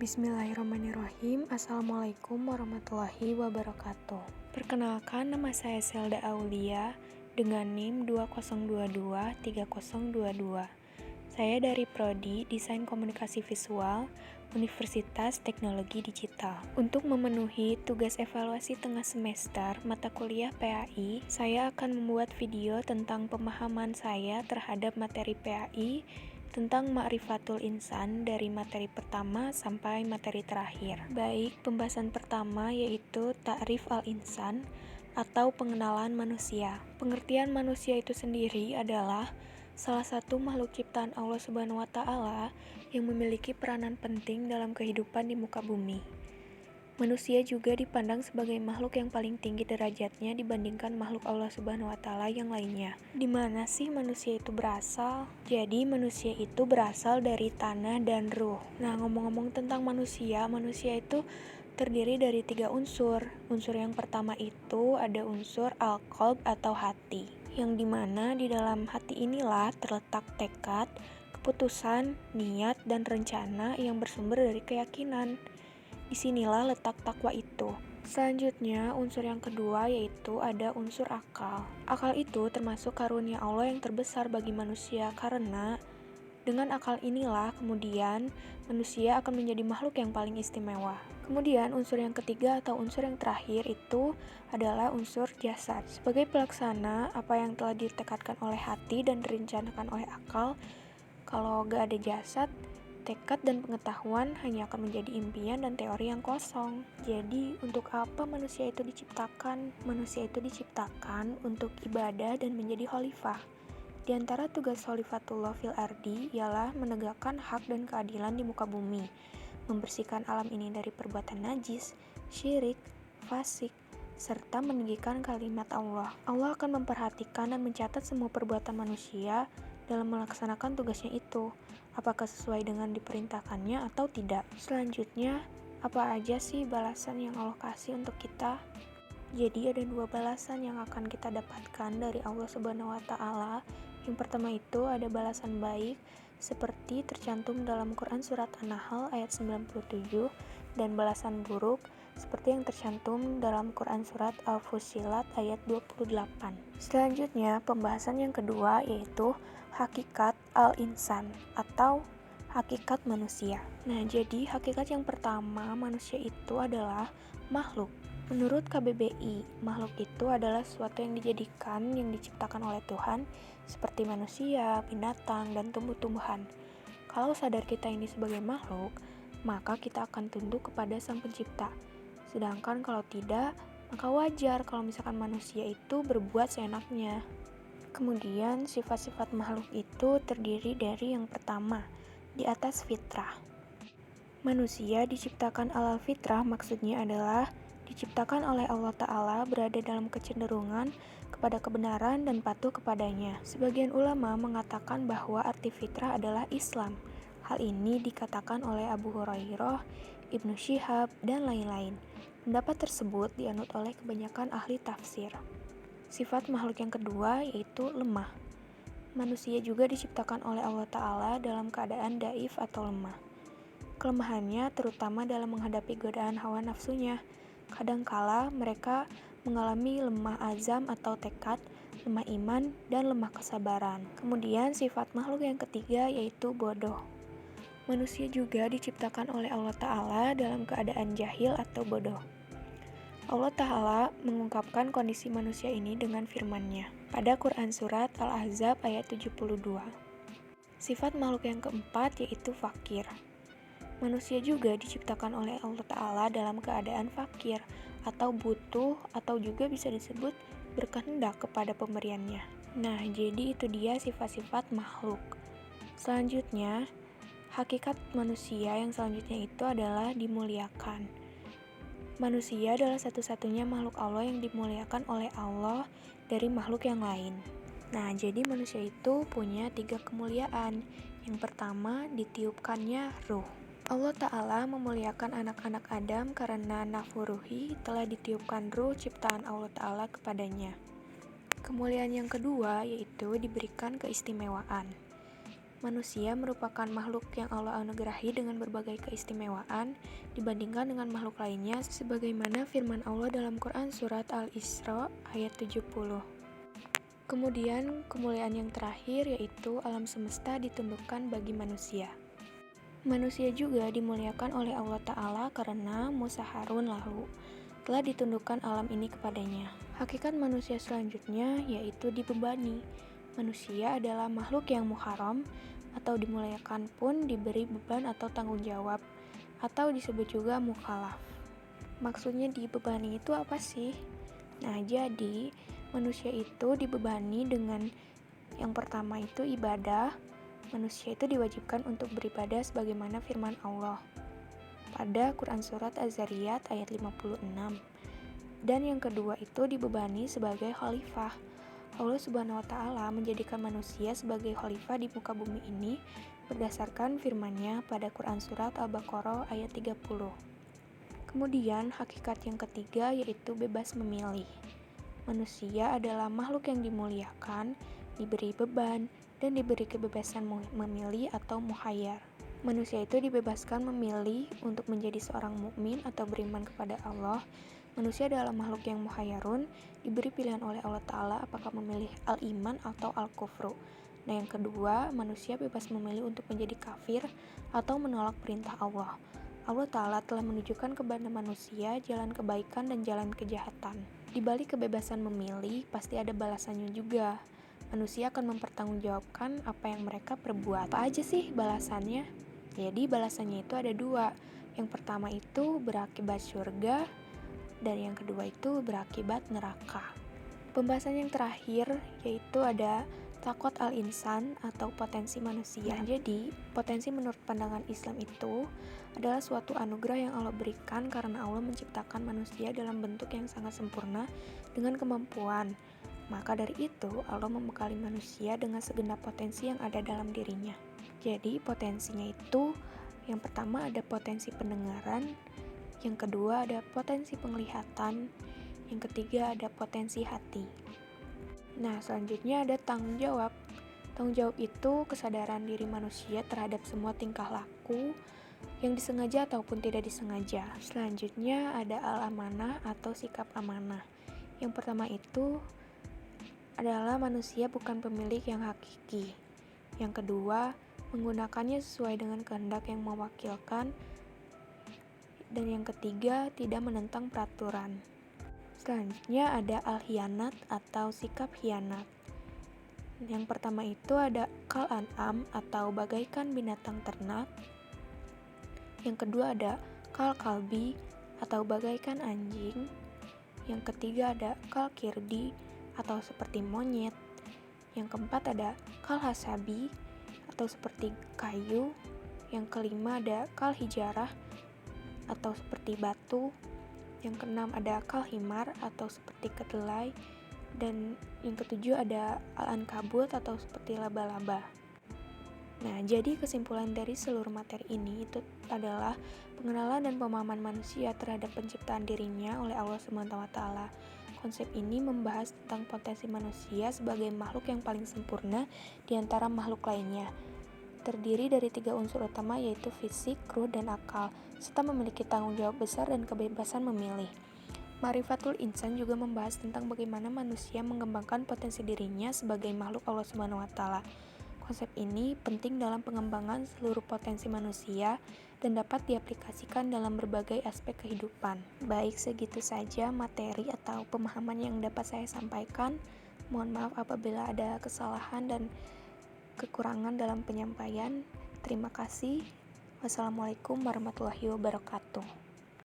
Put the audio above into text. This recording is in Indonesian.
Bismillahirrahmanirrahim. Assalamualaikum warahmatullahi wabarakatuh. Perkenalkan, nama saya Selda Aulia dengan NIM 20223022. Saya dari Prodi Desain Komunikasi Visual Universitas Teknologi Digital. Untuk memenuhi tugas evaluasi tengah semester mata kuliah PAI, saya akan membuat video tentang pemahaman saya terhadap materi PAI tentang Ma'rifatul Insan dari materi pertama sampai materi terakhir. Baik, pembahasan pertama yaitu Ta'rif al-Insan atau pengenalan manusia. Pengertian manusia itu sendiri adalah salah satu makhluk ciptaan Allah Subhanahu wa Ta'ala yang memiliki peranan penting dalam kehidupan di muka bumi. Manusia juga dipandang sebagai makhluk yang paling tinggi derajatnya dibandingkan makhluk Allah Subhanahu wa Ta'ala yang lainnya. Di mana sih manusia itu berasal? Jadi manusia itu berasal dari tanah dan ruh. Nah, ngomong-ngomong tentang manusia itu terdiri dari 3 unsur. Unsur yang pertama itu ada unsur al-qalb atau hati, yang dimana di dalam hati inilah terletak tekad, keputusan, niat, dan rencana yang bersumber dari keyakinan. Disinilah letak takwa itu. Selanjutnya, unsur yang kedua yaitu ada unsur akal. Akal itu termasuk karunia Allah yang terbesar bagi manusia karena dengan akal inilah kemudian manusia akan menjadi makhluk yang paling istimewa. Kemudian unsur yang ketiga atau unsur yang terakhir itu adalah unsur jasad. Sebagai pelaksana apa yang telah ditekadkan oleh hati dan direncanakan oleh akal, kalau gak ada jasad, tekad dan pengetahuan hanya akan menjadi impian dan teori yang kosong. Jadi, untuk apa manusia itu diciptakan? Manusia itu diciptakan untuk ibadah dan menjadi khalifah. Di antara tugas khalifatullah fil ardi ialah menegakkan hak dan keadilan di muka bumi, membersihkan alam ini dari perbuatan najis, syirik, fasik, serta meninggikan kalimat Allah. Allah akan memperhatikan dan mencatat semua perbuatan manusia dalam melaksanakan tugasnya itu, apakah sesuai dengan diperintahkannya atau tidak. Selanjutnya, apa aja sih balasan yang Allah kasih untuk kita? Jadi ada 2 balasan yang akan kita dapatkan dari Allah Subhanahu wa Ta'ala. Yang pertama itu ada balasan baik seperti tercantum dalam Quran surat An-Nahl ayat 97, dan balasan buruk seperti yang tercantum dalam Quran surat Al-Fussilat ayat 28. Selanjutnya, pembahasan yang kedua yaitu hakikat al-insan atau hakikat manusia. Nah, jadi hakikat yang pertama, manusia itu adalah makhluk. Menurut KBBI, makhluk itu adalah sesuatu yang dijadikan, yang diciptakan oleh Tuhan, seperti manusia, binatang, dan tumbuh-tumbuhan. Kalau sadar kita ini sebagai makhluk, maka kita akan tunduk kepada Sang Pencipta. Sedangkan kalau tidak, maka wajar kalau misalkan manusia itu berbuat seenaknya. Kemudian, sifat-sifat makhluk itu terdiri dari yang pertama, di atas fitrah. Manusia diciptakan alal fitrah, maksudnya adalah diciptakan oleh Allah Ta'ala berada dalam kecenderungan kepada kebenaran dan patuh kepadanya. Sebagian ulama mengatakan bahwa arti fitrah adalah Islam. Hal ini dikatakan oleh Abu Hurairah, Ibnu Syihab, dan lain-lain. Pendapat tersebut dianut oleh kebanyakan ahli tafsir. Sifat makhluk yang kedua yaitu lemah. Manusia juga diciptakan oleh Allah Ta'ala dalam keadaan daif atau lemah. Kelemahannya terutama dalam menghadapi godaan hawa nafsunya. Kadangkala mereka mengalami lemah azam atau tekad, lemah iman, dan lemah kesabaran. Kemudian sifat makhluk yang ketiga yaitu bodoh. Manusia juga diciptakan oleh Allah Ta'ala dalam keadaan jahil atau bodoh. Allah Ta'ala mengungkapkan kondisi manusia ini dengan firman-Nya pada Quran Surat Al-Ahzab ayat 72. Sifat makhluk yang keempat yaitu fakir. Manusia juga diciptakan oleh Allah Ta'ala dalam keadaan fakir atau butuh, atau juga bisa disebut berkehendak kepada pemberiannya. Nah, jadi itu dia sifat-sifat makhluk. Selanjutnya, hakikat manusia yang selanjutnya itu adalah dimuliakan. Manusia adalah satu-satunya makhluk Allah yang dimuliakan oleh Allah dari makhluk yang lain. Nah, jadi manusia itu punya 3 kemuliaan. Yang pertama, ditiupkannya ruh. Allah Ta'ala memuliakan anak-anak Adam karena nafuruhi telah ditiupkan ruh ciptaan Allah Ta'ala kepadanya. Kemuliaan yang kedua yaitu diberikan keistimewaan. Manusia merupakan makhluk yang Allah anugerahi dengan berbagai keistimewaan dibandingkan dengan makhluk lainnya sebagaimana firman Allah dalam Quran Surat Al-Isra ayat 70. Kemudian kemuliaan yang terakhir yaitu alam semesta ditundukkan bagi manusia. Manusia juga dimuliakan oleh Allah Ta'ala karena Musa Harun lalu telah ditundukkan alam ini kepadanya. Hakikat manusia selanjutnya yaitu dibebani. Manusia adalah makhluk yang muharram atau dimuliakan pun diberi beban atau tanggung jawab atau disebut juga mukallaf. Maksudnya dibebani itu apa sih? Nah, jadi manusia itu dibebani dengan yang pertama itu ibadah. Manusia itu diwajibkan untuk beribadah sebagaimana firman Allah pada Quran Surat Az-Zariyat ayat 56. Dan yang kedua itu dibebani sebagai khalifah. Allah Subhanahu wa Ta'ala menjadikan manusia sebagai khalifah di muka bumi ini berdasarkan firman-Nya pada Quran Surat Al-Baqarah ayat 30. Kemudian hakikat yang ketiga yaitu bebas memilih. Manusia adalah makhluk yang dimuliakan, diberi beban, dan diberi kebebasan memilih atau mukhayyar. Manusia itu dibebaskan memilih untuk menjadi seorang mukmin atau beriman kepada Allah. Manusia adalah makhluk yang mukhayyarun, diberi pilihan oleh Allah Ta'ala apakah memilih al-iman atau al-kufru. Nah, yang kedua, manusia bebas memilih untuk menjadi kafir atau menolak perintah Allah. Allah Ta'ala telah menunjukkan kepada manusia jalan kebaikan dan jalan kejahatan. Di balik kebebasan memilih, pasti ada balasannya juga. Manusia akan mempertanggungjawabkan apa yang mereka perbuat. Apa aja sih balasannya? Jadi balasannya itu ada dua. Yang pertama itu berakibat surga, dan yang kedua itu berakibat neraka. Pembahasan yang terakhir yaitu ada takot al-insan atau potensi manusia. Jadi potensi menurut pandangan Islam itu adalah suatu anugerah yang Allah berikan karena Allah menciptakan manusia dalam bentuk yang sangat sempurna dengan kemampuan. Maka dari itu, Allah membekali manusia dengan segenap potensi yang ada dalam dirinya. Jadi, potensinya itu yang pertama ada potensi pendengaran, yang kedua ada potensi penglihatan, yang ketiga ada potensi hati. Nah, selanjutnya ada tanggung jawab. Tanggung jawab itu kesadaran diri manusia terhadap semua tingkah laku yang disengaja ataupun tidak disengaja. Selanjutnya ada al-amanah atau sikap amanah. Yang pertama itu adalah manusia bukan pemilik yang hakiki. Yang kedua, menggunakannya sesuai dengan kehendak yang mewakilkan. Dan yang ketiga, tidak menentang peraturan. Selanjutnya ada al-khianat atau sikap khianat. Yang pertama itu ada kal-an'am atau bagaikan binatang ternak. Yang kedua ada kal-kalbi atau bagaikan anjing. Yang ketiga ada kal-kirdi atau seperti monyet. Yang keempat ada kal-hasabi atau seperti kayu. Yang kelima ada kal-hijarah atau seperti batu. Yang keenam ada kal-himar atau seperti kedelai. Dan yang ketujuh ada al-ankabut atau seperti laba-laba. Nah, jadi kesimpulan dari seluruh materi ini itu adalah pengenalan dan pemahaman manusia terhadap penciptaan dirinya oleh Allah SWT. Konsep ini membahas tentang potensi manusia sebagai makhluk yang paling sempurna di antara makhluk lainnya. Terdiri dari 3 unsur utama yaitu fisik, ruh, dan akal, serta memiliki tanggung jawab besar dan kebebasan memilih. Ma'rifatul Insan juga membahas tentang bagaimana manusia mengembangkan potensi dirinya sebagai makhluk Allah SWT. Konsep ini penting dalam pengembangan seluruh potensi manusia dan dapat diaplikasikan dalam berbagai aspek kehidupan. Baik, segitu saja materi atau pemahaman yang dapat saya sampaikan. Mohon maaf apabila ada kesalahan dan kekurangan dalam penyampaian. Terima kasih. Wassalamualaikum warahmatullahi wabarakatuh.